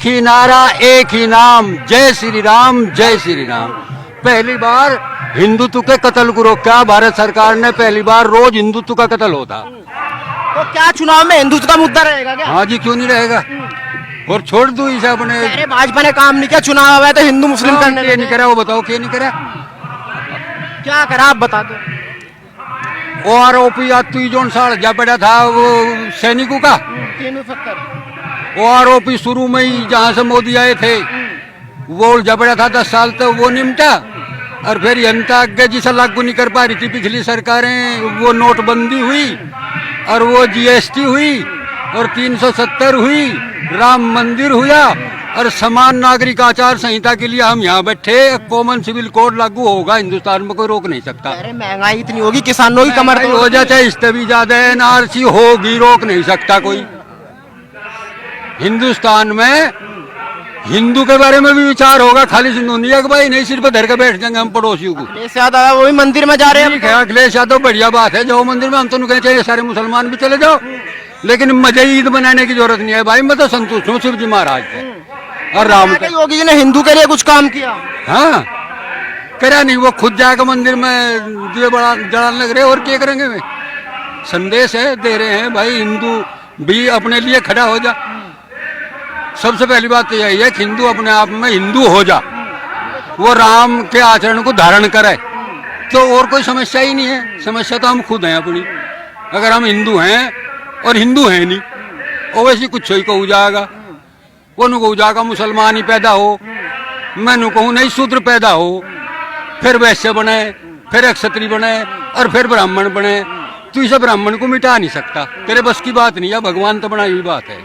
ही नारा, एक ही नाम, जय श्री राम, जय श्री राम। पहली बार हिंदुत्व के कत्ल को रोका भारत सरकार ने, पहली बार रोज हिंदुत्व का कत्ल होता। तो क्या चुनाव में हिंदुत्व का मुद्दा रहेगा क्या? हाँ जी, क्यों नहीं रहेगा। और छोड़ दो इसे अपने, अरे भाजपा ने काम नहीं किया, चुनाव आया तो हिंदू मुस्लिम करने ये नहीं करा, वो बताओ क्या नहीं करा। क्या करा आप बता दो। वो आरोपी तू जोन साल जा पड़ा था वो सैनिकों का, 370 वो आरोपी शुरू में ही जहाँ से मोदी आए थे वो जबड़ा था 10 साल तक, वो निमटा। और फिर जनता आगे जिसे लागू नहीं कर पा रही थी पिछली सरकारें, वो नोटबंदी हुई और वो जीएसटी हुई और 370 हुई, राम मंदिर हुआ और समान नागरिक आचार संहिता के लिए हम यहाँ बैठे। कॉमन सिविल कोड लागू होगा हिंदुस्तान में, कोई रोक नहीं सकता। अरे महंगाई इतनी होगी, किसानों की कमर तोड़ हो जाए इससे भी ज्यादा एनआरसी होगी, रोक नहीं सकता कोई। हिंदुस्तान में हिंदू के बारे में भी विचार होगा, खाली सिंधुनिया के भाई नहीं सिर्फ धर के बैठ जाएंगे हम पड़ोसियों को। अखिलेश यादव वो भी मंदिर में जा रहे हैं। ठीक है, अखिलेश यादव बढ़िया बात है, जाओ मंदिर में, हम तो कहते हैं सारे मुसलमान भी चले जाओ, लेकिन मजे ईद मनाने की जरूरत नहीं है भाई। मैं तो संतुष्ट हूँ शिव जी महाराज से और राम से। योगी जी ने हिंदू के लिए कुछ काम किया? हाँ, करा नहीं, वो खुद जाकर मंदिर में दिए जलाने लग रहे, और क्या करेंगे। वे संदेश है दे रहे हैं भाई, हिंदू भी अपने लिए खड़ा हो जा। सबसे पहली बात तो यही है कि हिंदू अपने आप में हिंदू हो जा, वो राम के आचरण को धारण करे, तो और कोई समस्या ही नहीं है। समस्या तो हम खुद हैं अपनी। अगर हम हिंदू हैं और हिंदू हैं नहीं, ओवैसी कुछ ही कहू जाएगा, वो नु कहू जाएगा मुसलमान ही पैदा हो, मैं नु कहूँ नहीं शूद्र पैदा हो, फिर वैश्य बने, फिर क्षत्रिय बने और फिर ब्राह्मण बने। तू इसे ब्राह्मण को मिटा नहीं सकता, तेरे बस की बात नहीं है, भगवान तो बनाई हुई बात है।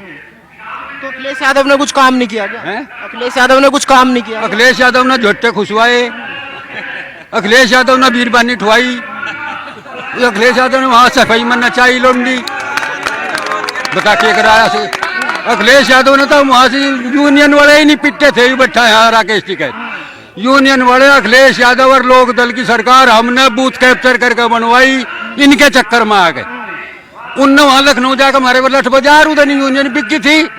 तो अखिलेश यादव ने कुछ काम नहीं किया क्या? हैं? अखिलेश यादव ने कुछ काम नहीं किया? अखिलेश यादव ने झोटे खुशवाए, अखिलेश यादव ने बीरबानी ठुआई, अखिलेश यादव ने वहां सफाई में नचाई लोंडी, बता के कराया से। अखिलेश यादव ने तो वहां से यूनियन वाले ही नहीं पिटते थे, बैठा है राकेश टिकैत। यूनियन वाले अखिलेश यादव और लोक दल की सरकार हमने बूथ कैप्चर करके बनवाई, इनके चक्कर में आ गए। उनने वहां लखनऊ जाकर हमारे लठ बाजार उधर यूनियन बिकी थी,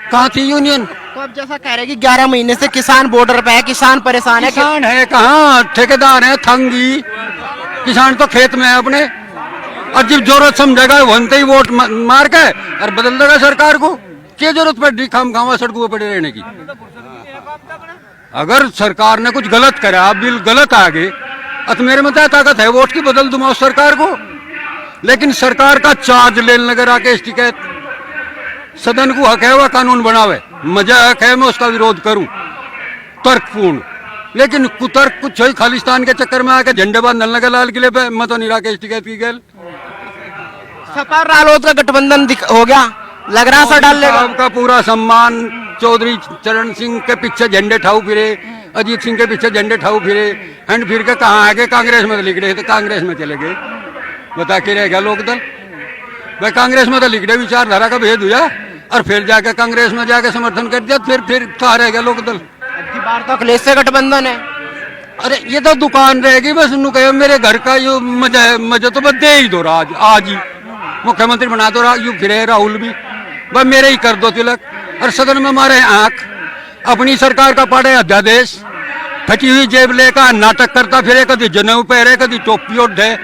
कहाँ थी यूनियन। तो अब जैसा कह रहे कि 11 महीने से किसान बॉर्डर पे है, किसान परेशान है। किसान है कहाँ, ठेकेदार है थंगी। किसान तो खेत में है अपने, और जब जरूरत समझेगा वनते ही वोट मार के और बदल देगा सरकार को। क्या जरूरत पड़ी खाम खावा सड़कों पर पड़े रहने की। अगर सरकार ने कुछ गलत करा, बिल गलत आ गए, तो मेरे में ताकत है वोट की बदल दूंगा उस सरकार को। लेकिन सरकार का चार्ज लेने लगे राकेश टिकैत। सदन को हक है वह कानून बनावे, मजा हक है मैं उसका विरोध करूं तर्कपूर्ण, लेकिन कुतर्क कुछ ही खालिस्तान के चक्कर में आके झंडे बांध लगे लाल किले पे। मैं तो नहीं राकेश टिकैत की गैल। सपा रालोद का गठबंधन हो गया, लग रहा सा डाल लेगा। आपका पूरा सम्मान चौधरी चरण सिंह के पीछे झंडे ठाऊ फिरे, अजीत सिंह के पीछे झंडे ठाऊ फिरे, एंड फिर के कहाँ आगे कांग्रेस में लिख रहे थे, कांग्रेस में चले गए। बता के रह गया लोकदल भाई, कांग्रेस में तो लिख रहे विचारधारा का भेद हुआ और फिर जाके कांग्रेस में जाके समर्थन कर दिया, फिर कहाँ रह गया लोकदल। अब की बार तो अखिलेश से गठबंधन है। अरे ये तो दुकान रहेगी बस, उन्होंने कहे मेरे घर का यो मजा है, मजा तो बस दे ही दो आज ही मुख्यमंत्री बना दो यू फिरे राहुल भी, बस मेरे ही कर दो तिलक। और सदन में मारे आंख, अपनी सरकार का पड़े अध्यादेश, फटी हुई जेब लेकर नाटक करता फिरे, कभी जनेऊ पहरे, कभी टोपी ओढ़े,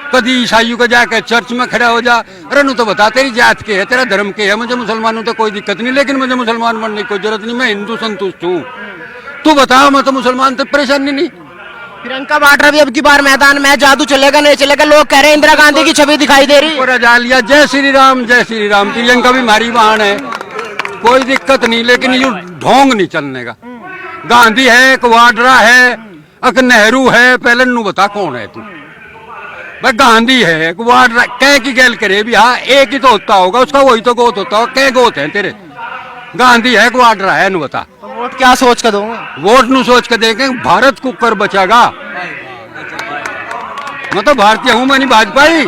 कभी ईसाइयों को जाके चर्च में खड़ा हो जा। अरे नु तो बता तेरी जात के है, तेरा धर्म के है, मुझे मुसलमानों तो कोई दिक्कत नहीं, लेकिन मुझे मुसलमान बनने की कोई जरूरत नहीं, मैं हिंदू संतुष्ट हूँ। तू बता, मैं तो मुसलमान तो परेशानी नहीं। प्रियंका वाड्रा भी अब की बार मैदान में, जादू चलेगा नहीं चलेगा, लोग कह रहे हैं इंदिरा गांधी की छवि दिखाई दे रही है। जालिया जय श्री राम, जय श्री राम। प्रियंका भी हमारी बहन है, कोई दिक्कत नहीं, लेकिन यू ढोंग नहीं चलने का। गांधी है, एक वाड्रा है, एक नेहरू है, पहले नू बता कौन है तू। भाई गांधी है, एक वाड्रा, कह की गैल करे भी, हाँ एक ही तो होता होगा उसका, वही तो गोत होता होगा, कह गोत है तेरे। गांधी है, एक वाड्रा है, नू बता। तो वोट क्या सोच कर दोगे? वोट नू सोच के देखें, भारत कुकर बचागा। मैं तो भारतीय हूँ, मैं नहीं भाजपाई,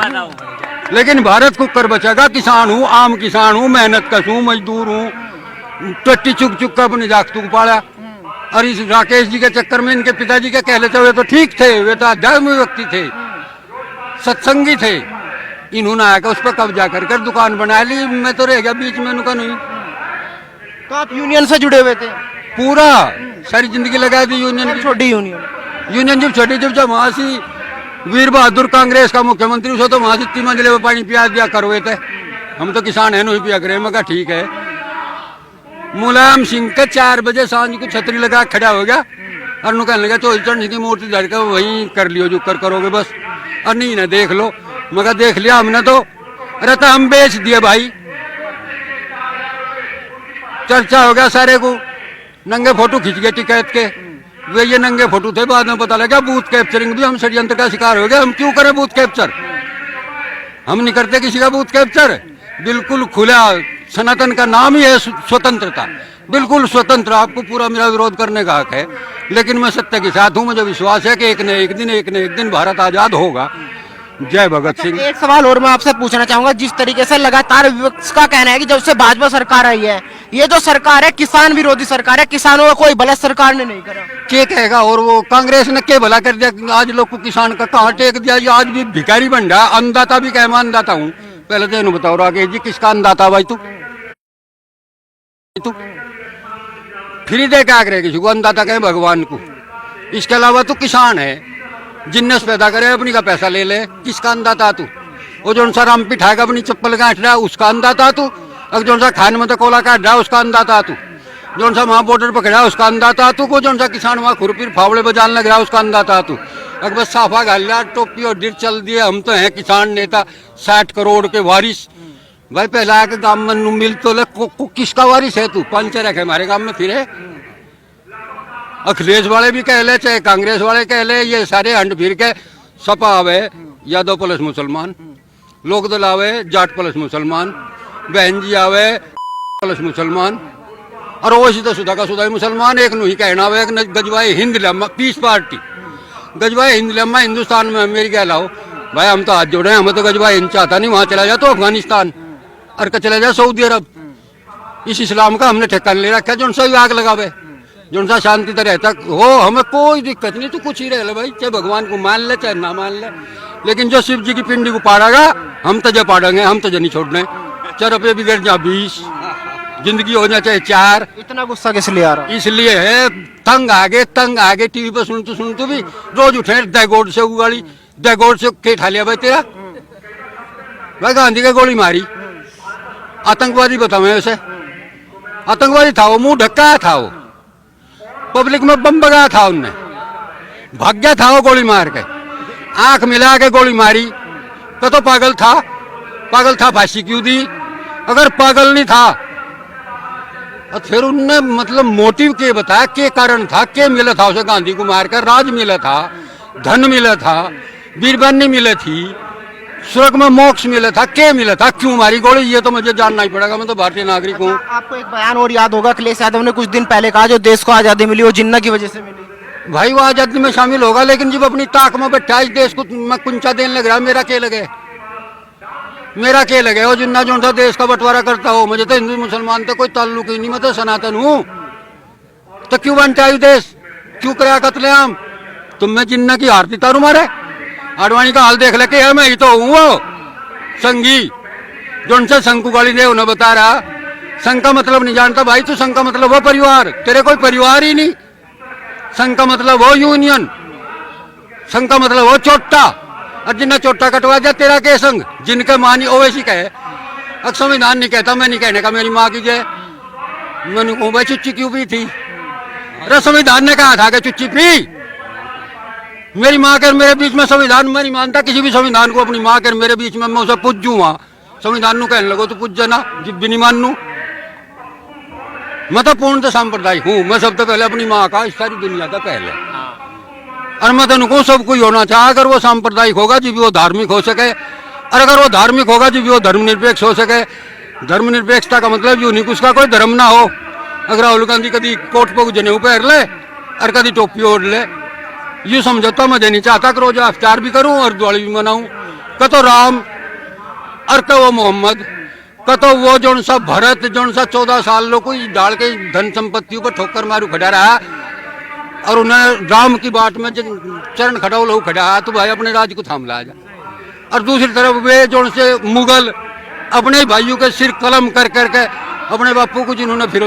लेकिन भारत कुकर बचागा। किसान हूँ, आम किसान हूँ, मेहनत कश हूँ, मजदूर हूँ, टट्टी चुक चुक कर अपने जागतू को पाला। और इस राकेश जी के चक्कर में इनके पिताजी के कह लेते हुए तो ठीक थे, वे तो आध्यात्मिक व्यक्ति थे, सत्संगी थे। इन्होंने आकर उस पर कब्जा कर दुकान बना ली, मैं तो रह गया बीच में, उनका नहीं। तो आप यूनियन से जुड़े हुए थे? पूरा सारी जिंदगी लगा दी यूनियन की। छोटी यूनियन। यूनियन जब छोटी जब वहां से वीर बहादुर कांग्रेस का मुख्यमंत्री उसको तो वहां से 3 मंजिले में पानी पिया दिया करवे थे। हम तो किसान है नहीं पिया करे। मैं कहा ठीक है। मुलायम सिंह के 4 बजे सांझ को छतरी लगा खड़ा हो गया और नु कहने लगा चौधरी की मूर्ति धर के वहीं कर लियो जो करोगे बस। और नहीं ना देख लो। मगर देख लिया हमने तो। अरे तो हम बेच दिए भाई। चर्चा हो गया सारे को। नंगे फोटो खींच गए टिकैत के। वे ये नंगे फोटो थे। बाद में पता लगा बूथ कैप्चरिंग भी हम षड्यंत्र का शिकार हो गए। हम क्यों करें बूथ कैप्चर? हम नहीं करते किसी का बूथ कैप्चर। बिल्कुल खुला। सनातन का नाम ही है स्वतंत्रता। बिल्कुल स्वतंत्र। आपको पूरा मेरा विरोध करने का हक है। लेकिन मैं सत्य के साथ हूं। मुझे विश्वास है कि एक न एक दिन भारत आजाद होगा। जय भगत सिंह। एक सवाल और मैं आपसे पूछना चाहूंगा। जिस तरीके से लगातार विपक्ष का कहना है कि जब से भाजपा सरकार आई है, ये जो सरकार है किसान विरोधी सरकार है, किसानों का कोई भला सरकार ने नहीं करा। क्या कहेगा? और वो कांग्रेस ने क्या भला कर दिया? आज लोग को किसान का कहाँ टेक दिया? ये आज भी भिखारी बन रहा। अन्नदाता भी कह मैं अन्नदाता हूँ। पहले तो इन्हों बताओ राकेश जी किसका अन्नदाता भाई? तू फ्री दे क्या करे किसी को? अन्नदाता कहे भगवान को। इसके अलावा तू किसान है। जिन्नस पैदा करे अपनी का पैसा ले ले। किसका अन्नदाता तू? वो जो सा राम पिठाएगा अपनी चप्पल गांठ रहा उसका अन्नदाता तू। अब जो सा खान में तो कोला काट रहा उसका अन्नदाता तू। जो सा वहाँ बॉर्डर पर खड़ा उसका अन्नदाता तू। को जो सा किसान वहाँ खुरपीर फावड़े बजाने लग रहा उसका अन्नदाता तू। अगर बस साफा घाल लिया टोपी और डिर चल दिए। हम तो हैं किसान नेता 60 करोड़ के वारिस। भाई पहला आके गाँव में मिल तो ले किसका वारिस है तू? पंचर है हमारे गाँव में फिर है। अखिलेश वाले भी कह ले चाहे कांग्रेस वाले कह ले, ये सारे हंड फिर के सपा आवे यादव प्लस मुसलमान, लोक दल आवे जाट प्लस मुसलमान, बहन जी आवे प्लस मुसलमान और वो सीधा सुधा का सुधा मुसलमान। एक नु ही कहना आवे एक गजवाए हिंद लम्मा पीस पार्टी। गजवाए हिंद लम्मा हिंदुस्तान में अमेरिका लाओ भाई। हम तो हाथ जोड़े। हमें तो गजवाए हिंद चाहता नहीं। वहां चला जाए तो अफगानिस्तान और चला जाए सऊदी अरब। इस इस्लाम का हमने ठेका ले रखा जो सा आग लगावे जो सा शांति तरह तक हो। हमें कोई दिक्कत नहीं। तू कुछ ही रह ले भाई। चाहे भगवान को मान ले चाहे ना मान ले। लेकिन जो शिव जी की पिंडी को पाड़ेगा हम तो पाड़ेंगे। हम तो नहीं छोड़ने। 4 रुपये बिगड़ जा 20 जिंदगी हो जाए चाहे 4। इतना गुस्सा किस लिए आ रहा? इसलिए है तंग आगे टीवी पे सुनतू भी रोज उठे दैगोड़ से उगाड़ी दैगोड़ से के ठा लिया भाई तेरा। भाई गांधी का गोली मारी। आतंकवादी बताओ उसे। आतंकवादी था वो। मुंह ढक्का था वो। पब्लिक में बम बगाया था उनने। भाग गया था वो गोली मार के। आंख मिला के गोली मारी तो पागल था। पागल था फांसी क्यों दी? अगर पागल नहीं था और फिर उनने मतलब मोटिव के बताया के कारण था के मिला था उसे गांधी को मारकर? राज मिला था, धन मिला था, बीरबानी मिले थी, स्वर्ग में मोक्ष मिला था। के मिला था? क्यों मारी गोली? ये तो मुझे जानना ही पड़ेगा। मैं तो भारतीय नागरिक हूँ। आपको एक बयान और याद होगा। अखिलेश यादव ने कुछ दिन पहले कहा जो देश को आजादी मिली वो जिन्ना की वजह से मिली। भाई वो आजादी में शामिल होगा लेकिन जब अपनी ताक में बैठा इस देश को मैं कुंचा देने लग रहा। मेरा क्या लगे? मेरा क्या लगे? वो जिन्ना जो सा देश का बंटवारा करता हो। मुझे तो हिंदू मुसलमान तो कोई ताल्लुक ही नहीं। मैं तो सनातन हूँ। तो क्यों बनता है देश? क्यों कराया कत्लेआम? तुम में जिन्ना की आरती तारू मारे। आडवाणी का हाल देख ले के मैं ही तो हूँ वो संगी जो से संघ को गाली दे उन्हें बता रहा। संघ का मतलब नहीं जानता भाई तू। संघ का मतलब वो परिवार। तेरे कोई परिवार ही नहीं। संघ का मतलब वो यूनियन। संघ का मतलब वो चोट्टा। और जिन्हें चोट्टा कटवा दिया तेरा के संघ जिनके मानी ओवैसी कहे। अब संविधान नहीं कहता। मैं नहीं कहने का मेरी माँ की जय। मैंने कहूँ भाई चुच्ची क्यों पी थी? अरे संविधान ने कहा था कि चुच्ची पी। मेरी माँ के मेरे बीच में संविधान मैं नहीं मानता किसी भी संविधान को। अपनी माँ के मेरे बीच में मैं उसे पूजू। वहां संविधान नु कहने लगो तो पूज जाना जिब भी नहीं मानू। मैं तो पूर्ण सांप्रदायिक हूँ। मैं सबसे पहले अपनी माँ का इस सारी दुनिया का पहले। और मैं तो सब कोई होना चाहे। अगर वो सांप्रदायिक होगा जी वो धार्मिक हो सके। और अगर वो धार्मिक होगा जी वो धर्मनिरपेक्ष हो सके। धर्मनिरपेक्षता का मतलब यूं नहीं कि उसका कोई धर्म ना हो। अगर राहुल गांधी कभी कोट पर जनेऊ पहन ले और कभी टोपी ओढ़ ले यूं समझौता मैं नहीं चाहता कि रोज अफ्तार भी करूं और दिवाली भी मनाऊं। कतो राम और वो मोहम्मद कतो वो जो सा भरत जो सा 14 साल लोग को डाल के धन संपत्तियों पर ठोकर मारू खड़ा रहा और उन्हें राम की बाट में चरण खड़ाओ लोग खड़ा। तो भाई अपने राज्य को थाम ला जा। और दूसरी तरफ वे जो से मुगल अपने भाइयों के सिर कलम कर करके अपने बापू को जिन्होंने फिर